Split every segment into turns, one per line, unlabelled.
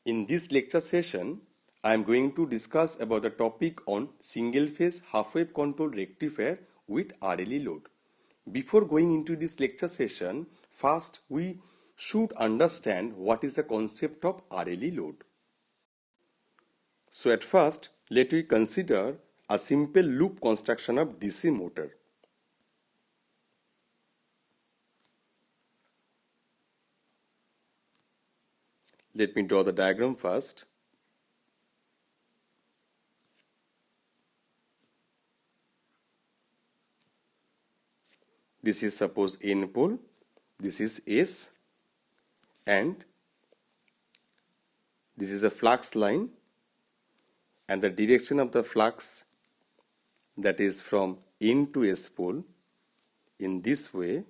In this lecture session, I am going to discuss about the topic on single phase half wave control rectifier with RLE load. Before going into this lecture session, first we should understand what is the concept of RLE load. So at first, let we consider a simple loop construction of DC motor. Let me draw the diagram first. This is suppose N pole, this is S, and this is a flux line, and the direction of the flux, that is from N to S pole in this way,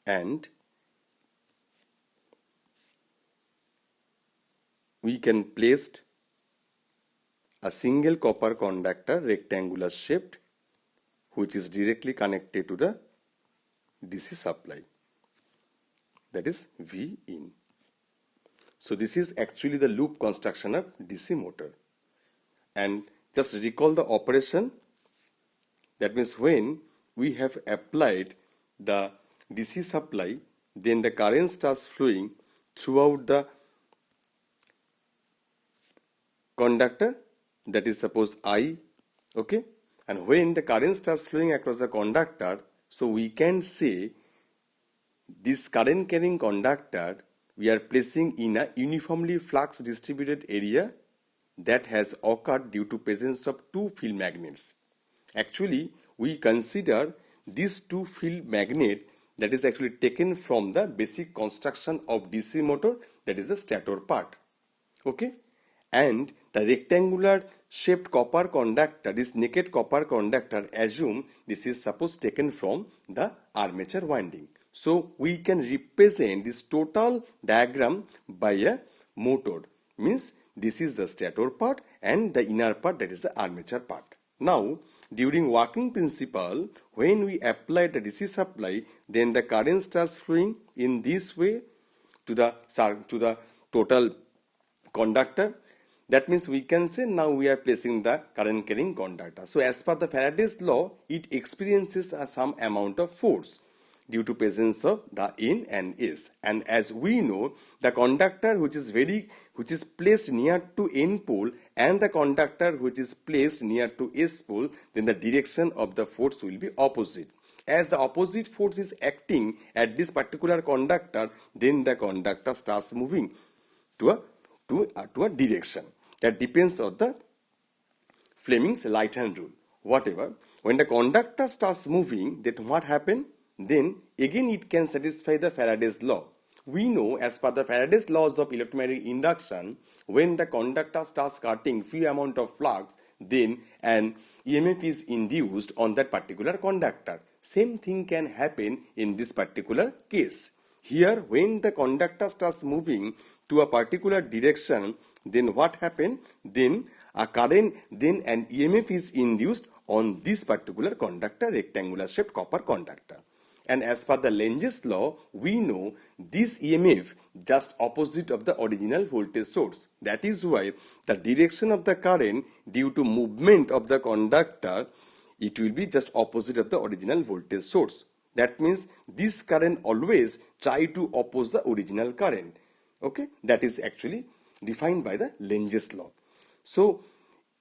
and we can place a single copper conductor, rectangular shaped, which is directly connected to the DC supply, that is V in. So this is actually the loop construction of DC motor. And just recall the operation. That means when we have applied the DC supply, then the current starts flowing throughout the conductor, that is suppose I, okay, and when the current starts flowing across the conductor, so we can say this current carrying conductor we are placing in a uniformly flux distributed area that has occurred due to presence of two field magnets. Actually, we consider these two field magnet that is actually taken from the basic construction of DC motor, that is the stator part, okay. And the rectangular shaped copper conductor, this naked copper conductor, assume this is suppose taken from the armature winding. So we can represent this total diagram by a motor. Means this is the stator part and the inner part, that is the armature part. Now during working principle, when we apply the DC supply, then the current starts flowing in this way to the total conductor. That means we can say now we are placing the current carrying conductor. So as per the Faraday's law, it experiences some amount of force due to presence of the N and S. And as we know, the conductor which is placed near to N pole and the conductor which is placed near to S pole, then the direction of the force will be opposite. As the opposite force is acting at this particular conductor, then the conductor starts moving to a direction. That depends on the Fleming's right hand rule. Whatever, when the conductor starts moving, then what happens? Then again it can satisfy the Faraday's law. We know as per the Faraday's laws of electromagnetic induction, when the conductor starts cutting few amount of flux, then an EMF is induced on that particular conductor. Same thing can happen in this particular case. Here, when the conductor starts moving to a particular direction, then what happens? Then a current, then an EMF is induced on this particular conductor, rectangular shaped copper conductor. And as per the Lenge's law, we know this EMF just opposite of the original voltage source. That is why the direction of the current due to movement of the conductor, it will be just opposite of the original voltage source. That means this current always try to oppose the original current. Okay, that is actually defined by the Lenge's law. So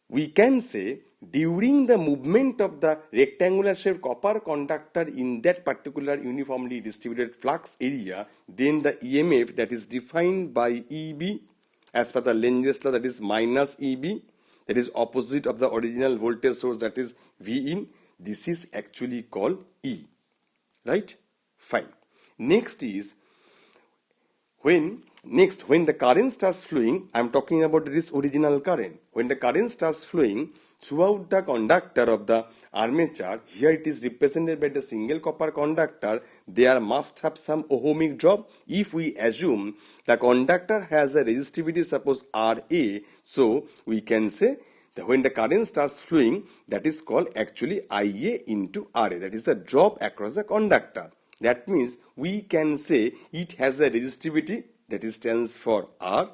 we can say during the movement of the rectangular shaped copper conductor in that particular uniformly distributed flux area, then the EMF that is defined by EB as per the Lenge's law, that is minus EB, that is opposite of the original voltage source, that is V in. This is actually called E. Right? Fine. Next is when the current starts flowing, I am talking about this original current. When the current starts flowing throughout the conductor of the armature, here it is represented by the single copper conductor, there must have some ohmic drop. If we assume the conductor has a resistivity, suppose Ra, so we can say that when the current starts flowing, that is called actually Ia into Ra, that is the drop across the conductor. That means we can say it has a resistivity that is stands for R,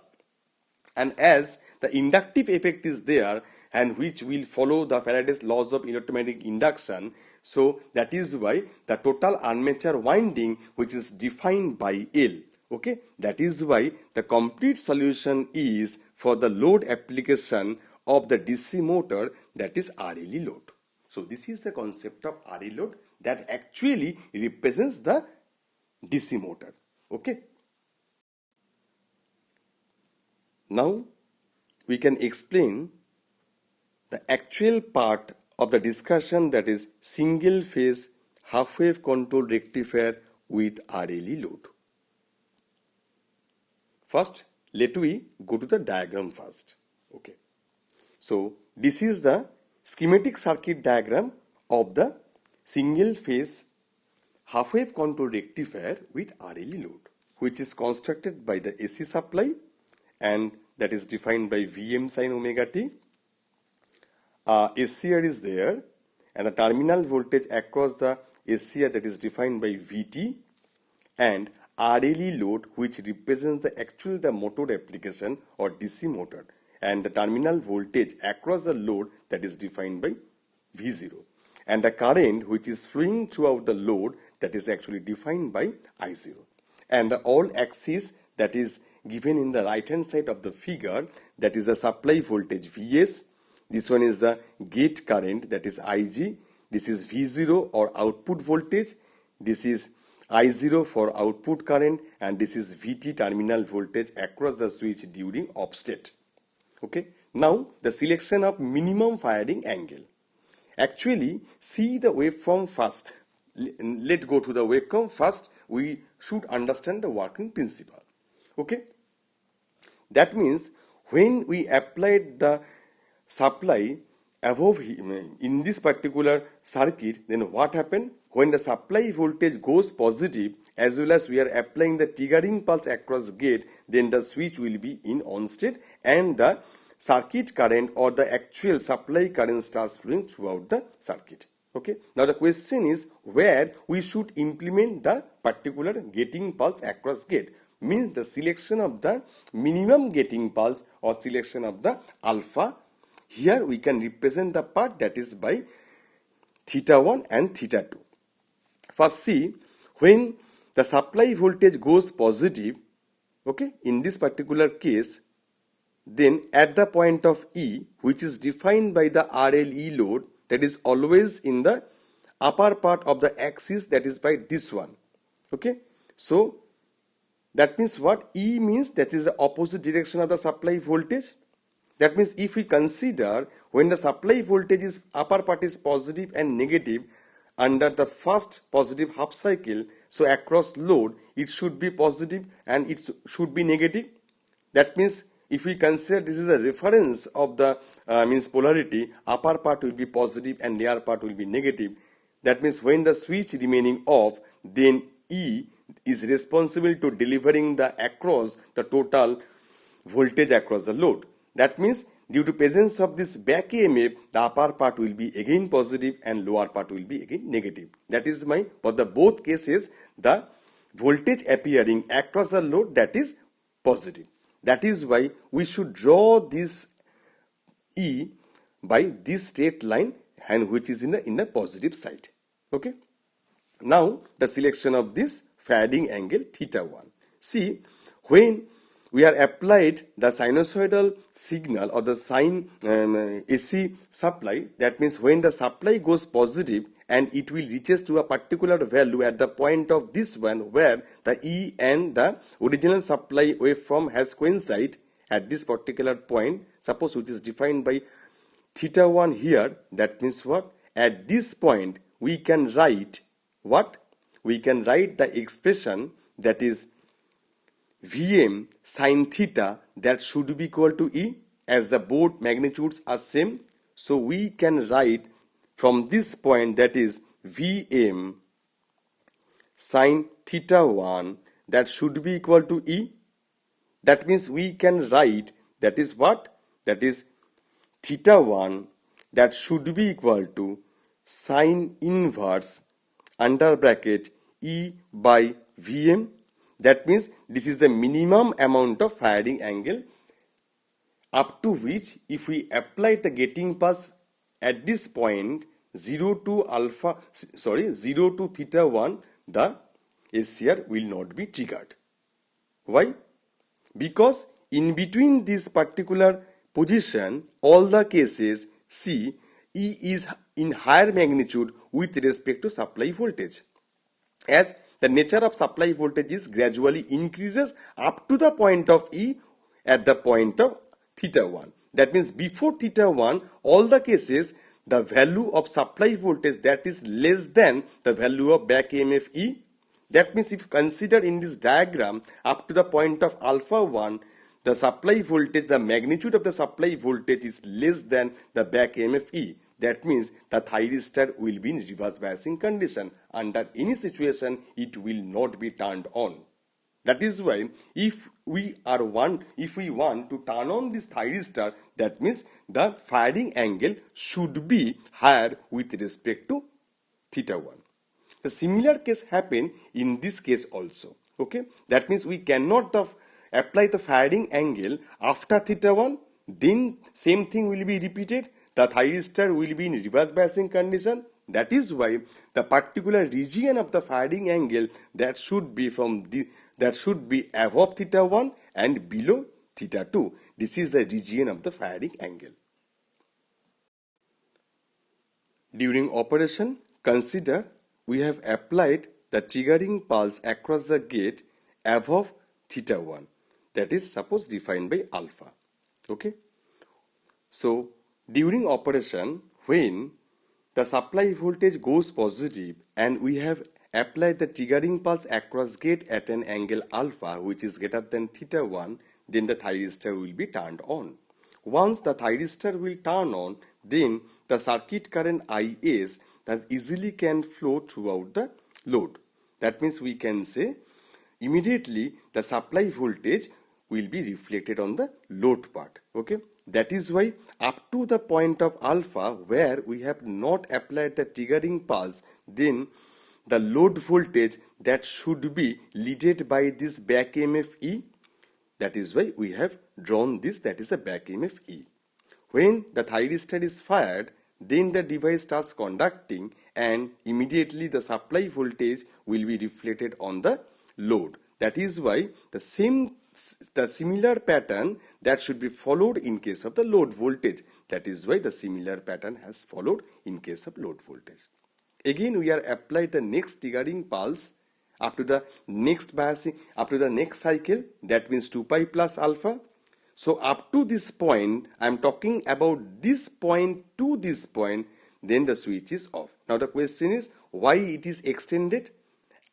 and as the inductive effect is there and which will follow the Faraday's laws of electromagnetic induction, so that is why the total armature winding which is defined by L. Okay, that is why the complete solution is for the load application of the DC motor, that is RLE load. So this is the concept of RE load that actually represents the DC motor. Okay. Now we can explain the actual part of the discussion, that is single phase half wave control rectifier with RLE load. First, let we go to the diagram first. Okay. So this is the schematic circuit diagram of the single phase half wave control rectifier with RLE load, which is constructed by the AC supply, and that is defined by Vm sin omega t. SCR is there, and the terminal voltage across the SCR, that is defined by Vt, and RLE load, which represents the motor application or DC motor, and the terminal voltage across the load, that is defined by V0, and the current which is flowing throughout the load, that is actually defined by I0, and the all axis that is given in the right hand side of the figure, that is the supply voltage Vs, this one is the gate current, that is Ig, this is V0 or output voltage, this is I0 for output current, and this is Vt terminal voltage across the switch during off state. Okay. Now the selection of minimum firing angle. Actually, see the waveform first. Let's go to the waveform first. We should understand the working principle. Okay. That means when we applied the supply above in this particular circuit, then what happened? When the supply voltage goes positive, as well as we are applying the triggering pulse across gate, then the switch will be in on state and the circuit current or the actual supply current starts flowing throughout the circuit. Okay. Now the question is where we should implement the particular gating pulse across gate. Means the selection of the minimum gating pulse or selection of the alpha. Here we can represent the part that is by theta 1 and theta 2. First see, when the supply voltage goes positive, okay, in this particular case, then at the point of E, which is defined by the RLE load, that is always in the upper part of the axis, that is by this one. Okay. So that means what? E means that is the opposite direction of the supply voltage. That means if we consider when the supply voltage is upper part is positive and negative under the first positive half cycle, so across load it should be positive and it should be negative. That means if we consider this is a reference of the means polarity, upper part will be positive and lower part will be negative. That means when the switch remaining off, then E is responsible to delivering the across the total voltage across the load. That means due to presence of this back EMF, the upper part will be again positive and lower part will be again negative. That is my, for the both cases, the voltage appearing across the load, that is positive. That is why we should draw this E by this straight line and which is in the positive side. Okay. Now the selection of this Faraday angle theta 1. See, when we are applied the sinusoidal signal or the sine AC supply, that means when the supply goes positive and it will reaches to a particular value at the point of this one where the E and the original supply waveform has coincide at this particular point, suppose which is defined by theta 1 here, that means what? At this point we can write what? We can write the expression that is Vm sin theta, that should be equal to E, as the both magnitudes are same. So we can write from this point, that is Vm sin theta 1, that should be equal to E. That means we can write, that is what? That is theta 1, that should be equal to sine inverse under bracket E by Vm. That means this is the minimum amount of firing angle up to which if we apply the gating pulse at this point 0 to theta 1, the SCR will not be triggered. Why? Because in between this particular position, all the cases see E is in higher magnitude with respect to supply voltage, as the nature of supply voltage is gradually increases up to the point of E at the point of theta 1. That means before theta 1, all the cases the value of supply voltage that is less than the value of back EMF E. That means if considered in this diagram up to the point of alpha 1, the supply voltage, the magnitude of the supply voltage is less than the back EMF E. That means the thyristor will be in reverse biasing condition. Under any situation, it will not be turned on. That is why if we want to turn on this thyristor, that means the firing angle should be higher with respect to theta 1. The similar case happen in this case also. Okay, that means we cannot apply the firing angle after theta 1, then same thing will be repeated. The thyristor will be in reverse biasing condition. That is why the particular region of the firing angle that should be above theta 1 and below theta 2. This is the region of the firing angle. During operation, consider we have applied the triggering pulse across the gate above theta 1. That is suppose defined by alpha. Okay. So during operation, when the supply voltage goes positive and we have applied the triggering pulse across gate at an angle alpha which is greater than theta 1, then the thyristor will be turned on. Once the thyristor will turn on, then the circuit current IS that easily can flow throughout the load. That means we can say immediately the supply voltage will be reflected on the load part. Okay. That is why up to the point of alpha where we have not applied the triggering pulse, then the load voltage that should be leaded by this back EMF E. That is why we have drawn this, that is a back EMF E. When the thyristor is fired, then the device starts conducting and immediately the supply voltage will be reflected on the load. That is why the similar pattern that should be followed in case of the load voltage. That is why the similar pattern has followed in case of load voltage. Again, we are applied the next triggering pulse up to the next biasing, up to the next cycle. That means 2 pi plus alpha. So up to this point, I am talking about this point to this point, then the switch is off. Now the question is why it is extended.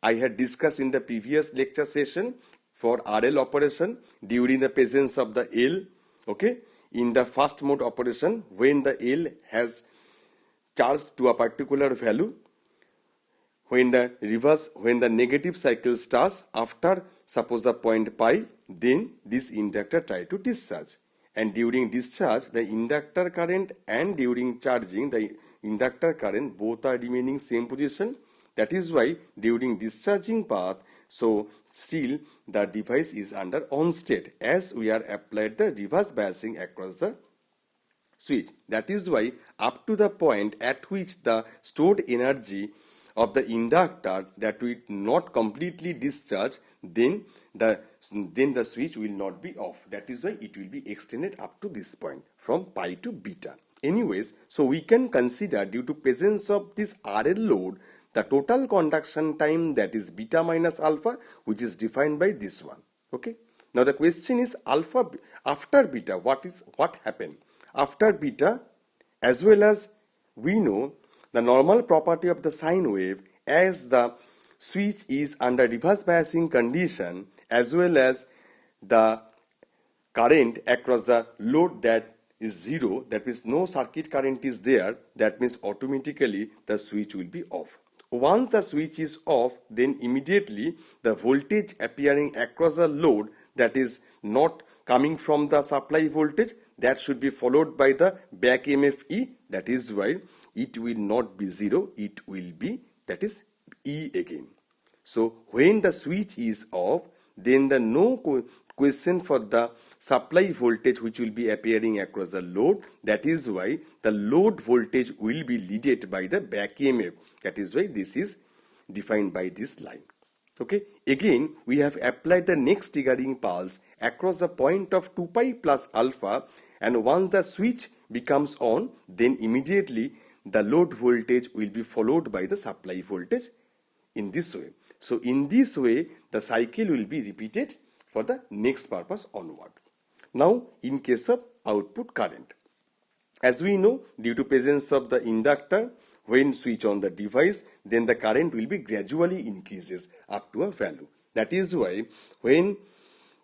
I had discussed in the previous lecture session for RL operation during the presence of the L. Okay, in the first mode operation, when the L has charged to a particular value, when the negative cycle starts after suppose the point pi, then this inductor try to discharge, and during discharge the inductor current and during charging the inductor current both are remaining same position. That is why during discharging path, so still the device is under on state as we are applied the reverse biasing across the switch. That is why up to the point at which the stored energy of the inductor that will not completely discharge, then the switch will not be off. That is why it will be extended up to this point from pi to beta. Anyways, so we can consider due to presence of this RL load, the total conduction time, that is beta minus alpha, which is defined by this one. Okay. Now the question is alpha after beta, what happened after beta, as well as we know the normal property of the sine wave, as the switch is under reverse biasing condition, as well as the current across the load that is zero, that means no circuit current is there, that means automatically the switch will be off. Once the switch is off, then immediately the voltage appearing across the load that is not coming from the supply voltage, that should be followed by the back EMF E. That is why it will not be zero, it will be, that is E again. So when the switch is off, then the question for the supply voltage which will be appearing across the load. That is why the load voltage will be leaded by the back EMF. That is why this is defined by this line. Okay, again we have applied the next triggering pulse across the point of 2 pi plus alpha, and once the switch becomes on, then immediately the load voltage will be followed by the supply voltage in this way. So in this way the cycle will be repeated for the next purpose onward. Now in case of output current, as we know, due to presence of the inductor, when switch on the device, then the current will be gradually increases up to a value. That is why when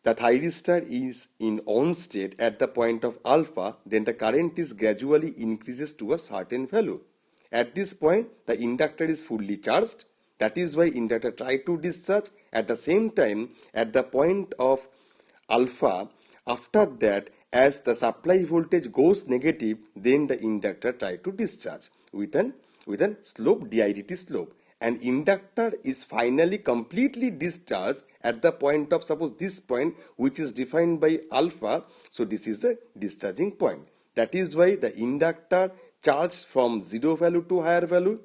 the thyristor is in on state at the point of alpha, then the current is gradually increases to a certain value. At this point, the inductor is fully charged. That is why inductor try to discharge. At the same time, at the point of alpha, after that, as the supply voltage goes negative, then the inductor try to discharge with an slope, didt slope, and inductor is finally completely discharged at the point of, suppose this point which is defined by alpha. So this is the discharging point. That is why the inductor charged from 0 value to higher value,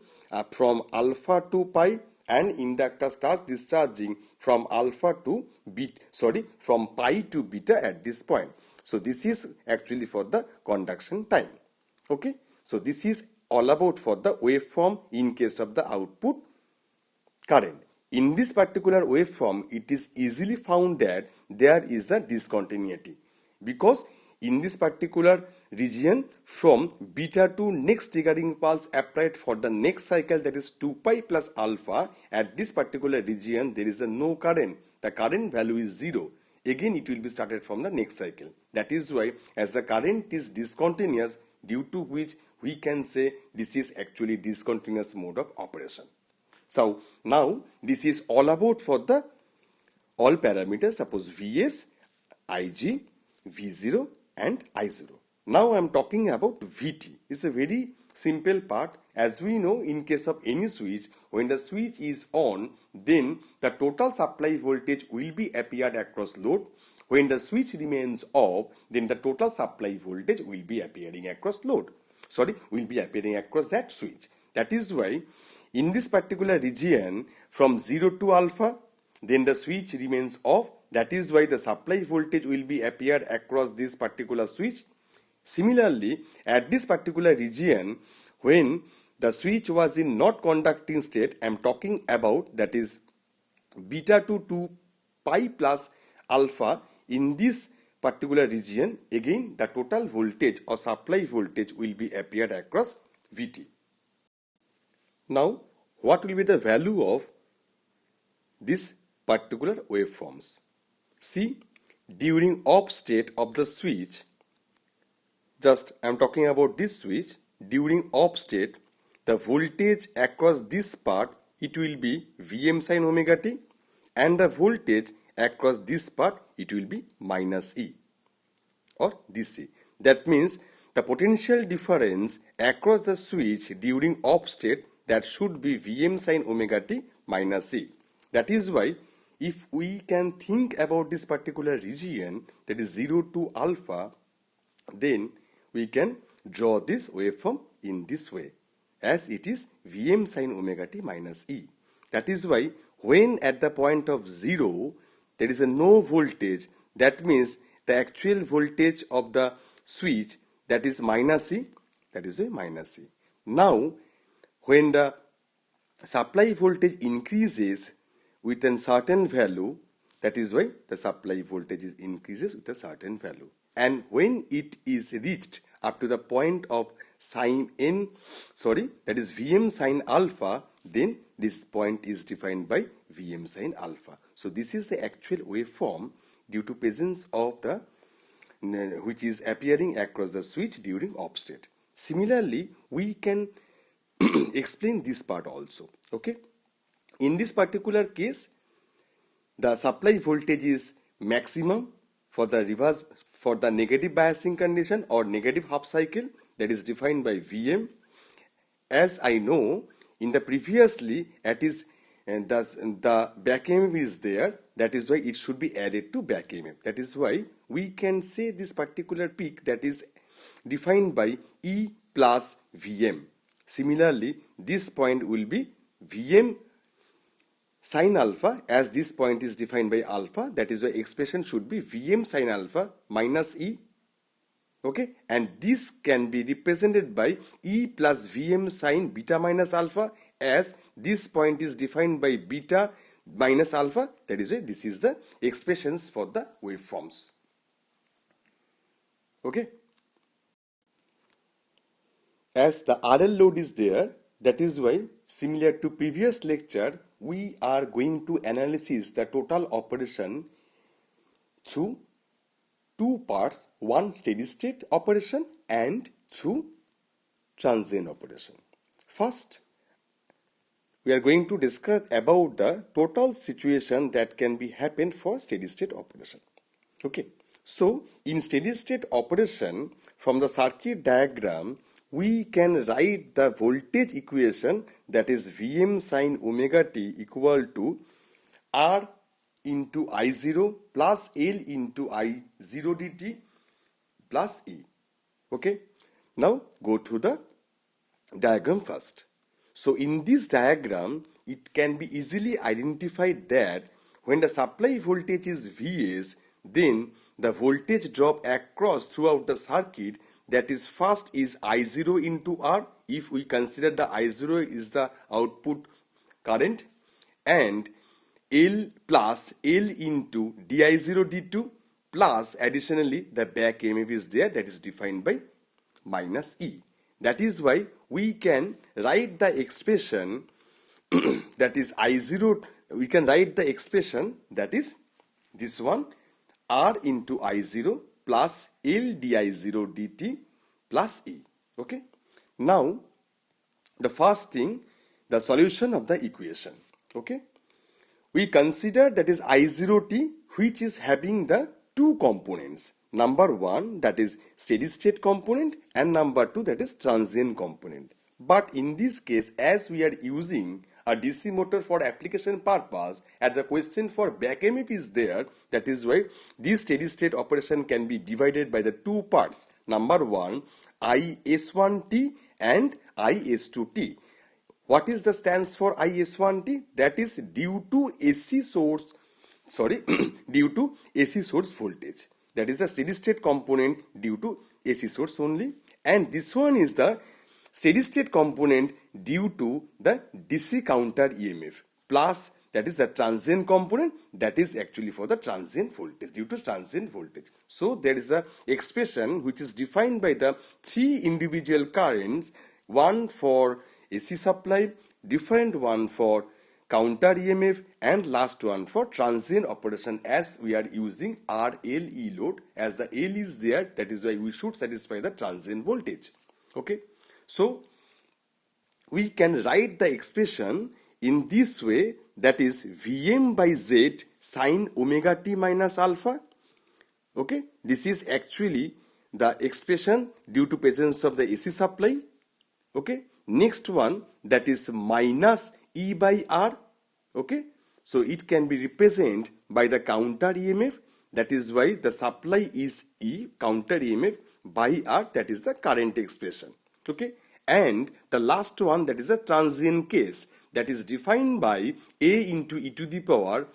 from alpha to pi, and inductor starts discharging from alpha to from pi to beta at this point. So this is actually for the conduction time. Okay, so this is all about for the waveform in case of the output current. In this particular waveform, it is easily found that there is a discontinuity, because in this particular region from beta to next triggering pulse applied for the next cycle, that is 2 pi plus alpha, at this particular region there is a no current. The current value is 0. Again it will be started from the next cycle. That is why as the current is discontinuous, due to which we can say this is actually discontinuous mode of operation. So now this is all about for the all parameters, suppose Vs, Ig, V0 and I0. Now I am talking about Vt. It's a very simple part. As we know, in case of any switch, when the switch is on, then the total supply voltage will be appeared across load. When the switch remains off, then the total supply voltage will be appearing across load. Will be appearing across that switch. That is why in this particular region from 0 to alpha, then the switch remains off. That is why the supply voltage will be appeared across this particular switch. Similarly, at this particular region, when the switch was in not conducting state, I am talking about, that is beta to 2 pi plus alpha, in this particular region, again the total voltage or supply voltage will be appeared across Vt. Now, what will be the value of this particular waveforms? See, during off state of the switch, just I am talking about this switch, during off state, the voltage across this part, it will be Vm sin omega t, and the voltage across this part, it will be minus E or DC. That means the potential difference across the switch during off state, that should be Vm sin omega t minus E. That is why if we can think about this particular region, that is 0 to alpha, then we can draw this waveform in this way, as it is Vm sin omega t minus E. That is why when at the point of 0 there is a no voltage, that means the actual voltage of the switch, that is minus E, that is a minus E. Now when the supply voltage increases with a certain value, that is why the supply voltage increases with a certain value, and when it is reached up to the point of sin n, that is Vm sin alpha, then this point is defined by Vm sin alpha. So this is the actual waveform due to presence of the which is appearing across the switch during off state. Similarly, we can explain this part also. Okay, in this particular case, the supply voltage is maximum for the reverse, for the negative biasing condition or negative half cycle, that is defined by Vm. As I know, in the previously, it is the back EMF is there, that is why it should be added to back EMF. That is why we can say this particular peak that is defined by E plus Vm. Similarly, this point will be Vm sin alpha, as this point is defined by alpha. That is why expression should be Vm sin alpha minus E. Okay, and this can be represented by E plus Vm sin beta minus alpha, as this point is defined by beta minus alpha. That is why this is the expressions for the waveforms. Okay, as the RL load is there, that is why similar to previous lecture, we are going to analyze the total operation through two parts, one steady state operation and through transient operation. First, we are going to discuss about the total situation that can be happened for steady state operation. Okay, so in steady state operation, from the circuit diagram, we can write the voltage equation, that is Vm sin omega t equal to R into I0 plus L into I0 dt plus E. Okay, now go to the diagram first. So in this diagram, it can be easily identified that when the supply voltage is Vs, then the voltage drop across throughout the circuit, that is first is I0 into R, if we consider the I0 is the output current, and L plus L into di0 dt plus additionally the back EMF is there, that is defined by minus E. That is why we can write the expression that is I0, we can write the expression that is this one, R into I0 plus L di0 dt plus E. Okay, now the first thing, the solution of the equation. Okay, we consider that is I0t, which is having the two components. Number one, that is steady state component, and number two, that is transient component. But in this case, as we are using a DC motor for application purpose, and the question for back EMF is there, that is why this steady state operation can be divided by the two parts. Number one, IS1t and IS2t. What is the stands for IS1t? That is due to AC source, due to AC source voltage. That is the steady state component due to AC source only. And this one is the steady state component due to the DC counter EMF, plus that is the transient component, that is actually for the transient voltage, due to transient voltage. So there is a expression which is defined by the three individual currents, one for AC supply, different one for counter EMF, and last one for transient operation, as we are using RLE load. As the L is there, that is why we should satisfy the transient voltage. Okay, so we can write the expression in this way, that is Vm by Z sin omega t minus alpha. Okay, this is actually the expression due to presence of the AC supply. Okay, next one, that is minus E by R. Okay, so it can be represented by the counter EMF. That is why the supply is E, counter EMF by R, that is the current expression. Okay, and the last one, that is a transient case, that is defined by A into e to the power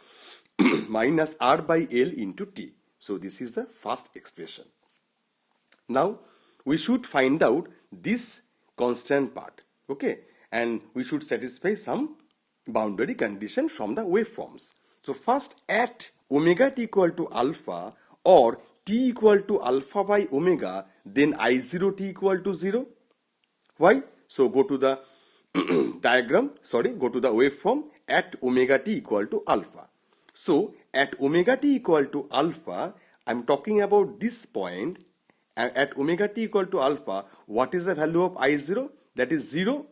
minus R by L into T. So this is the first expression. Now we should find out this constant part. Okay, and we should satisfy some boundary condition from the waveforms. So first, at omega t equal to alpha or t equal to alpha by omega, then I0 t equal to 0. Why? So go to the go to the waveform at omega t equal to alpha. So at omega t equal to alpha, I am talking about this point. At omega t equal to alpha, what is the value of I0? That is 0.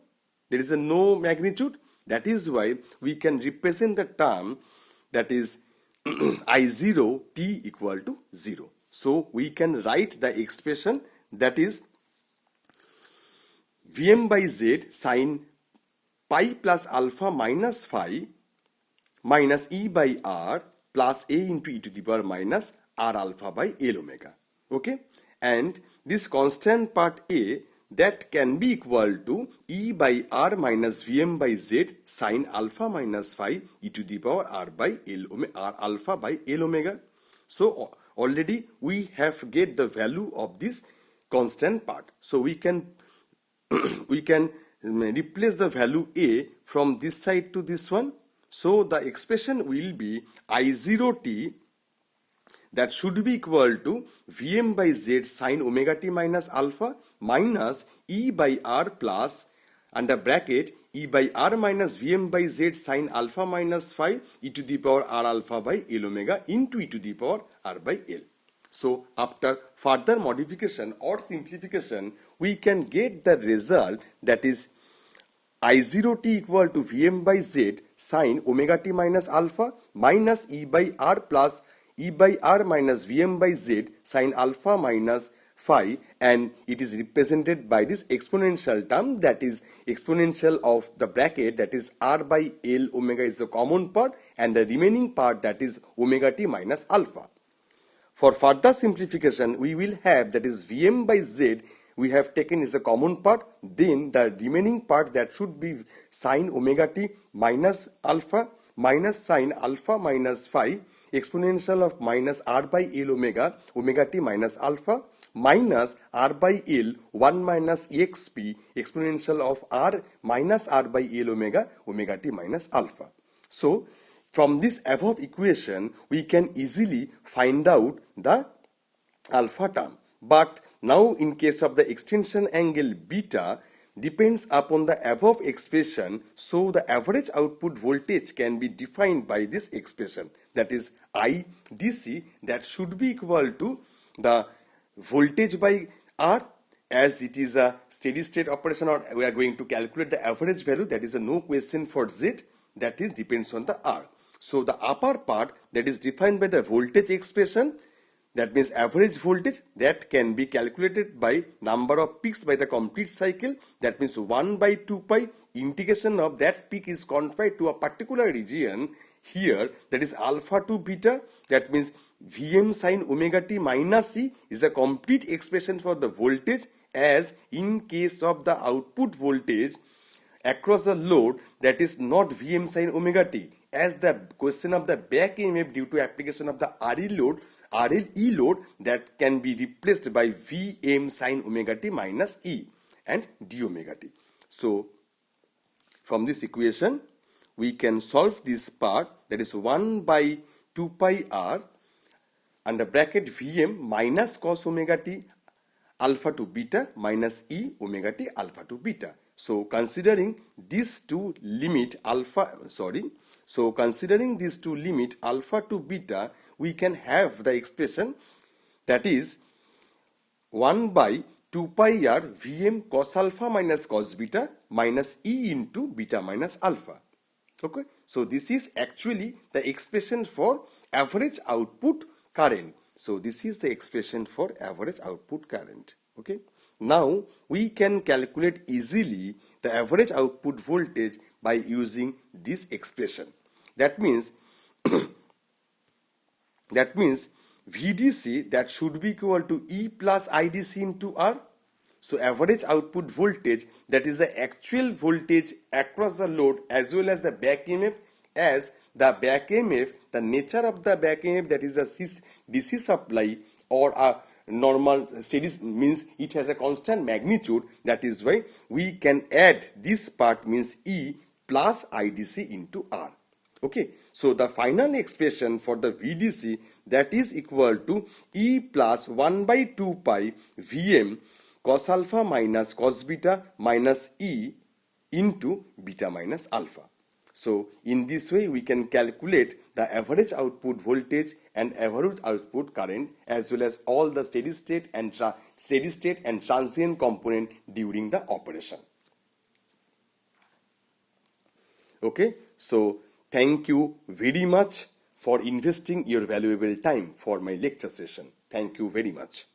There is a no magnitude. That is why we can represent the term, that is I0 t equal to 0. So we can write the expression, that is Vm by Z sin pi plus alpha minus phi minus E by R plus A into e to the power minus R alpha by L omega. Okay, and this constant part A, that can be equal to E by R minus Vm by Z sine alpha minus phi e to the power R by L omega, R alpha by L omega. So already we have get the value of this constant part. So we can we can replace the value A from this side to this one. So the expression will be I0t, that should be equal to Vm by Z sine omega t minus alpha minus E by R plus under bracket E by R minus Vm by Z sine alpha minus phi e to the power R alpha by L omega into e to the power R by L. So after further modification or simplification, we can get the result, that is I0t equal to Vm by Z sine omega t minus alpha minus E by R plus E by R minus Vm by Z sine alpha minus phi, and it is represented by this exponential term, that is exponential of the bracket, that is R by L omega is a common part, and the remaining part, that is omega t minus alpha. For further simplification, we will have, that is Vm by Z we have taken is a common part, then the remaining part, that should be sine omega t minus alpha minus sine alpha minus phi exponential of minus R by L omega, omega t minus alpha minus R by L 1 minus exp exponential of R minus R by L omega, omega t minus alpha. So from this above equation, we can easily find out the alpha term. But now in case of the extension angle beta depends upon the above expression, so the average output voltage can be defined by this expression, that is I DC, that should be equal to the voltage by R, as it is a steady state operation, or we are going to calculate the average value, that is a no question for Z, that is depends on the R. So the upper part, that is defined by the voltage expression, that means average voltage, that can be calculated by number of peaks by the complete cycle, that means 1 by 2 pi integration of that peak is confined to a particular region here, that is alpha to beta, that means Vm sine omega t minus E is a complete expression for the voltage, as in case of the output voltage across the load, that is not Vm sine omega t, as the question of the back EMF due to application of the RLE load, that can be replaced by Vm sine omega t minus E and d omega t. So from this equation we can solve this part, that is 1 by 2 pi R under bracket Vm minus cos omega t alpha to beta minus E omega t alpha to beta. So considering these two limit alpha to beta, we can have the expression, that is 1 by 2 pi R Vm cos alpha minus cos beta minus E into beta minus alpha. Okay, so this is actually the expression for average output current. So this is the expression for average output current. Okay, now we can calculate easily the average output voltage by using this expression. That means VDC, that should be equal to E plus IDC into R. So average output voltage, that is the actual voltage across the load as well as the back EMF, as the back EMF, the nature of the back EMF, that is a DC supply or a normal steady, means it has a constant magnitude. That is why we can add this part, means E plus IDC into R. Okay, so the final expression for the VDC, that is equal to E plus 1 by 2 pi Vm cos alpha minus cos beta minus E into beta minus alpha. So in this way we can calculate the average output voltage and average output current, as well as all the steady state and transient component during the operation. Okay, so thank you very much for investing your valuable time for my lecture session. Thank you very much.